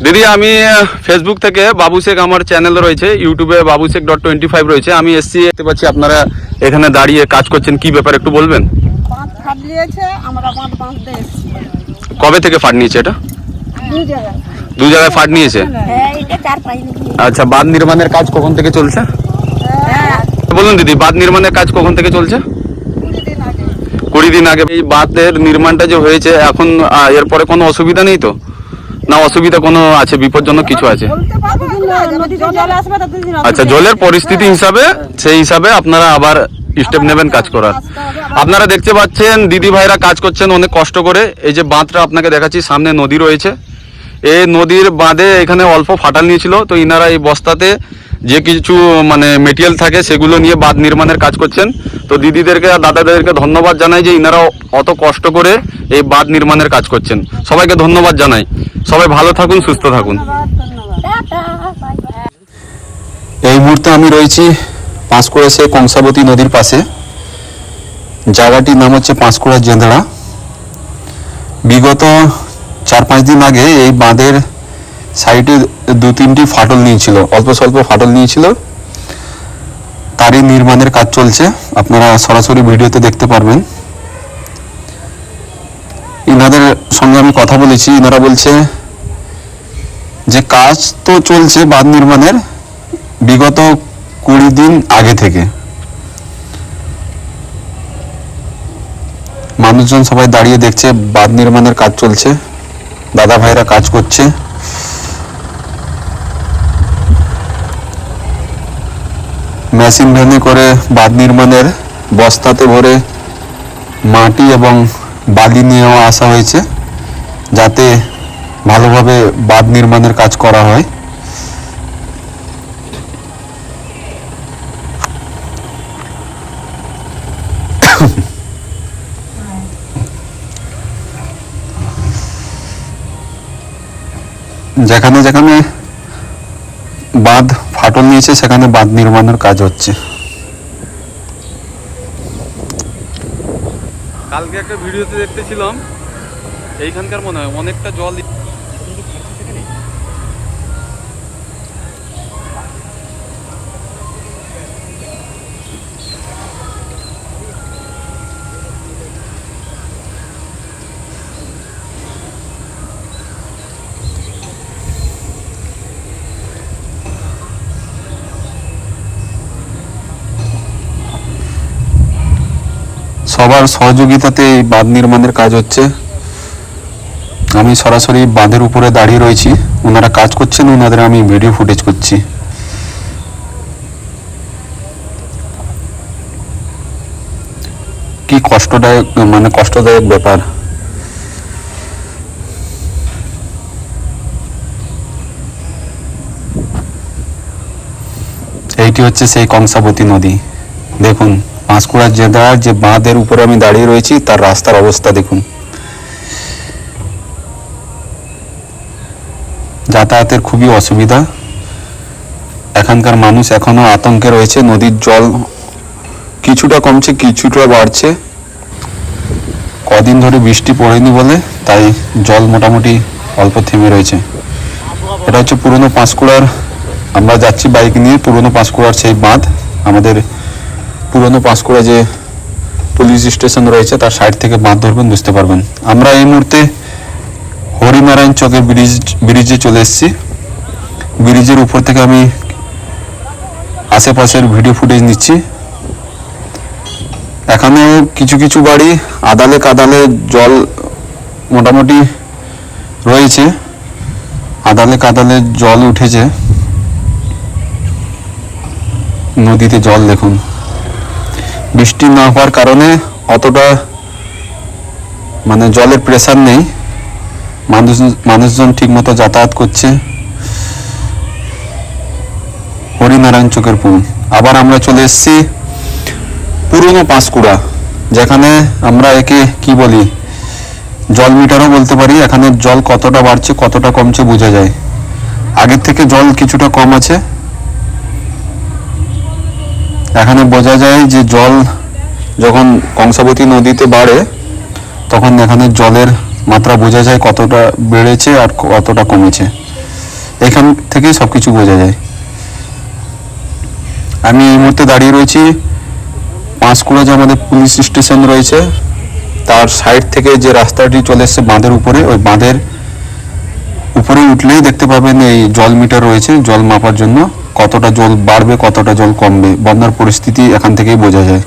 দিদি আমি ফেসবুক থেকে বাবু শেখ আমার চ্যানেল রয়েছে, ইউটিউবে babusek.25 রয়েছে। আমি এসছি, দেখতে পাচ্ছি আপনারা এখানে দাঁড়িয়ে কাজ করছেন, কি ব্যাপার একটু বলবেন? বাঁধ ফাটলিয়েছে, আমরা বাঁধতে এসেছি। কবে থেকে ফাট নিয়েছে? এটা দু জায়গায় ফাট নিয়েছে। আচ্ছা, বাঁধ নির্মাণের কাজ কখন থেকে চলছে বলুন দিদি? বাঁধ নির্মাণের কাজ কখন থেকে চলছে? 20 দিন আগে। এই বাঁধের নির্মাণটা যে হয়েছে, এখন এরপরে কোনো অসুবিধা নেই তো? না অসুবিধা কোনো আছে, বিপজ্জনক কিছু আছে? আচ্ছা, জলের পরিস্থিতি হিসাবে সেই হিসাবে আপনারা আবার স্টেপ নেবেন কাজ করার। আপনারা দেখতে পাচ্ছেন দিদি ভাইরা কাজ করছেন অনেক কষ্ট করে। এই যে বাঁধটা আপনাকে দেখাচ্ছি, সামনে নদী রয়েছে। এই নদীর বাঁধে এখানে অল্প ফাটাল নিয়েছিল, তো ইনারা এই বস্তাতে যে কিছু মানে মেটেরিয়াল থাকে সেগুলো নিয়ে বাঁধ নির্মাণের কাজ করছেন। তো দিদিদেরকে আর দাদাদেরকে ধন্যবাদ জানাই যে ইনারা অত কষ্ট করে এই বাঁধ নির্মাণের কাজ করছেন। সবাইকে ধন্যবাদ জানাই। সবাই ভালো থাকুন, সুস্থ থাকুন। এই মুহূর্তে আমি রয়েছি পাঁশকুড়া সে কংসাবতী নদীর পাশে। জায়গাটির নাম হচ্ছে পাঁশকুড়া জেন্দড়া। বিগত 4-5 দিন আগে এই বাঁধের সাইডে 2-3টি ফাটল নিয়েছিল, অল্প স্বল্প ফাটল নিয়েছিল। তারই নির্মাণের কাজ চলছে, আপনারা সরাসরি ভিডিওতে দেখতে পারবেন। ইনাদের সঙ্গে আমি কথা বলেছি, ইনারা বলছে যে কাজ তো চলছে বাঁধ নির্মাণের বিগত 20 দিন আগে থেকে। মানুষজন সবাই দাঁড়িয়ে দেখছে বাঁধ নির্মাণের কাজ চলছে, দাদা ভাইরা কাজ করছে। মেশিন ভ্যানে করে বাঁধ নির্মাণের বস্তাতে ভরে মাটি এবং বালি নিয়েও আসা হয়েছে, যাতে ভালোভাবে বাঁধ নির্মাণের কাজ করা হয়। যেখানে যেখানে বাঁধ ফাটল নিয়েছে সেখানে বাঁধ নির্মাণের কাজ হচ্ছে। কালকে একটা ভিডিওতে দেখতেছিলাম, এইখানকার মনে হয় অনেকটা জল। সবার সহযোগিতাতে এই বাঁধ নির্মাণের কাজ হচ্ছে। আমি সরাসরি বাঁধের উপরে দাঁড়িয়ে রয়েছি, ওনারা কাজ করছেন, ওনাদের আমি ভিডিও ফুটেজ করছি। কি কষ্টদায়ক ব্যাপার। এইটি হচ্ছে সেই কংসাবতী নদী। দেখুন পাঁশকুড়া জেলার যে বাঁধের উপরে আমি দাঁড়িয়ে রয়েছি তার রাস্তার অবস্থা দেখুন। যাতায়াতের খুবই অসুবিধা। এখানকার মানুষ এখনো আতঙ্কে রয়েছে। নদীর জল কিছুটা কমছে, কিছুটা বাড়ছে। কদিন ধরে বৃষ্টি পড়েনি বলে তাই জল মোটামুটি অল্প থেমে রয়েছে। এটা হচ্ছে পুরনো পাঁশকুড়ার, আমরা যাচ্ছি বাইক নিয়ে, পুরনো পাঁশকুড়ার সেই বাঁধ। আমাদের পুরনো পাঁশকুড়া যে পুলিশ স্টেশন রয়েছে তার সাইড থেকে বাঁধ ধরবেন, বুঝতে পারবেন। আমরা এই মুহূর্তে হরিনারায়ণ চকের ব্রিজে চলে এসেছি। ব্রিজের উপর থেকে আমি আশেপাশের ভিডিও ফুটেজ নিচ্ছি। এখানে কিছু কিছু বাড়ি আদালে কাদালে জল মোটামুটি রয়েছে, আদালে কাদালে জল উঠেছে। নদীতে জল দেখুন, বৃষ্টি না হওয়ার কারণে অতটা জলের প্রেসার নেই, মানুষজন ঠিক মতো যাতায়াত করছে। হরিনারায়ণ চকের পুল। আবার আমরা চলে এসেছি পুরনো পাঁশকুড়া, যেখানে আমরা একে কি বলি, জল মিটারও বলতে পারি। এখানে জল কতটা বাড়ছে কতটা কমছে বোঝা যায়। আগের থেকে জল কিছুটা কম আছে। এখানে বোঝা যায় যে জল যখন কংসাবতী নদীতে বাড়ে তখন এখানে জলের মাত্রা বোঝা যায় কতটা বেড়েছে আর কতটা কমেছে। এখান থেকেই সব কিছু বোঝা যায়। আমি এই মুহূর্তে দাঁড়িয়ে রয়েছি পাঁশকুড়া, যে আমাদের পুলিশ স্টেশন রয়েছে তার সাইড থেকে যে রাস্তাটি চলে এসছে বাঁধের উপরে, ওই বাঁধের উপরে উঠলেই দেখতে পাবেন এই জল মিটার রয়েছে, জল মাপার জন্য কতটা জল বাড়বে কতটা জল কমবে, বন্যার পরিস্থিতি এখান থেকেই বোঝা যায়।